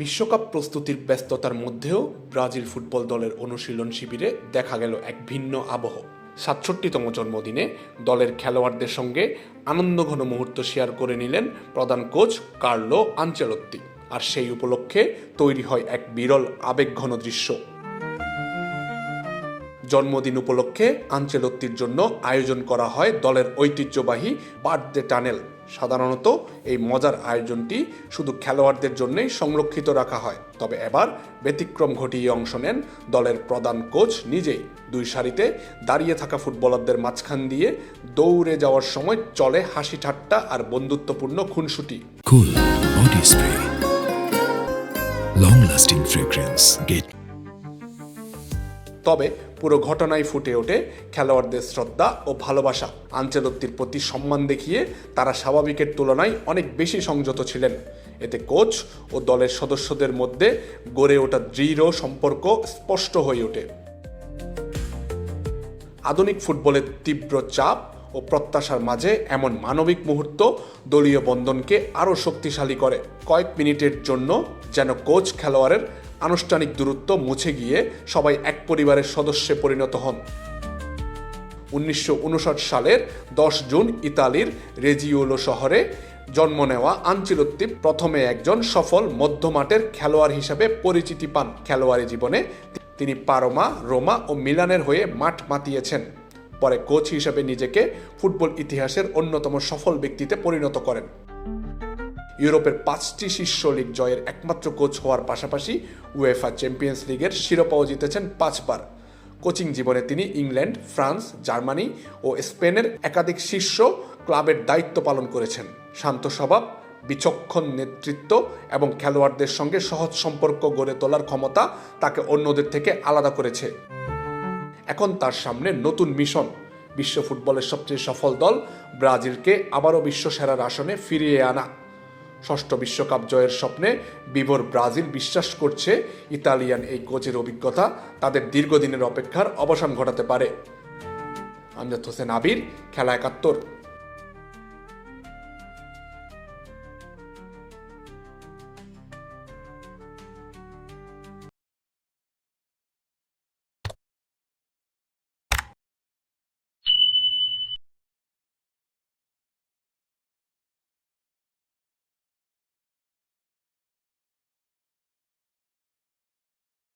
বিশ্বকাপ প্রস্তুতির ব্যস্ততার মধ্যেও ব্রাজিল ফুটবল দলের অনুশীলন শিবিরে দেখা গেল এক ভিন্ন আবহ। ৬৭তম জন্মদিনে দলের খেলোয়াড়দের সঙ্গে আনন্দঘন মুহূর্ত শেয়ার করে নিলেন প্রধান কোচ কার্লো আনচেলত্তি। আর সেই উপলক্ষে তৈরি হয় এক বিরল আবেগঘন দৃশ্য। জন্মদিন উপলক্ষে আনচেলত্তির জন্য আয়োজন করা হয় দলের ঐতিহ্যবাহী বার্থডে টানেল। সাধারণত এই মজার আয়োজনটি শুধু খেলোয়াড়দের জন্যই সংরক্ষিত রাখা হয়, তবে এবার ব্যতিক্রম ঘটিয়ে অংশ নেন দলের প্রধান কোচ নিজেই। দুই সারিতে দাঁড়িয়ে থাকা ফুটবলারদের মাঝখান দিয়ে দৌড়ে যাওয়ার সময় চলে হাসি ঠাট্টা আর বন্ধুত্বপূর্ণ খুনসুটি। Cool body spray, long lasting fragrance, get তবে পুরো ঘটনায় ফুটে ওঠে খেলোয়াড়দের শ্রদ্ধা ও ভালোবাসা। আনচেলত্তির প্রতি সম্মান দেখিয়ে তারা স্বাভাবিকের তুলনায় অনেক বেশি সংযত ছিলেন। এতে কোচ ও দলের সদস্যদের মধ্যে গড়ে ওঠা দৃঢ় সম্পর্ক স্পষ্ট হয়ে ওঠে। আধুনিক ফুটবলের তীব্র চাপ ও প্রত্যাশার মাঝে এমন মানবিক মুহূর্ত দলীয় বন্ধনকে আরও শক্তিশালী করে। কয়েক মিনিটের জন্য যেন কোচ খেলোয়াড়ের আনুষ্ঠানিক দূরত্ব মুছে গিয়ে সবাই এক পরিবারের সদস্যে পরিণত হন। ১৯৫৯ সালের ১০ জুন ইতালির রেজিওলো শহরে জন্ম নেওয়া আনচেলত্তি প্রথমে একজন সফল মধ্যমাঠের খেলোয়াড় হিসেবে পরিচিতি পান। খেলোয়াড়ি জীবনে তিনি পারমা, রোমা ও মিলানের হয়ে মাঠ মাতিয়েছেন। পরে কোচ হিসেবে নিজেকে ফুটবল ইতিহাসের অন্যতম সফল ব্যক্তিতে পরিণত করেন। ইউরোপের ৫টি শীর্ষ লিগ জয়ের একমাত্র কোচ হওয়ার পাশাপাশি উয়েফা চ্যাম্পিয়ন্স লিগের শিরোপাও জিতেছেন ৫ বার। কোচিং জীবনে তিনি ইংল্যান্ড, ফ্রান্স, জার্মানি ও স্পেনের একাধিক শীর্ষ ক্লাবের দায়িত্ব পালন করেছেন। শান্ত স্বভাব, বিচক্ষণ নেতৃত্ব এবং খেলোয়াড়দের সঙ্গে সহজ সম্পর্ক গড়ে তোলার ক্ষমতা তাকে অন্যদের থেকে আলাদা করেছে। এখন তার সামনে নতুন মিশন, বিশ্ব ফুটবলের সবচেয়ে সফল দল ব্রাজিলকে আবারও বিশ্বসেরার আসনে ফিরিয়ে আনা। ষষ্ঠ বিশ্বকাপ জয়ের স্বপ্নে বিভোর ব্রাজিল বিশ্বাস করছে ইতালিয়ান এই কোচের অভিজ্ঞতা তাদের দীর্ঘদিনের অপেক্ষার অবসান ঘটাতে পারে। আমজাদ হোসেন আবির, খেলা ৭১।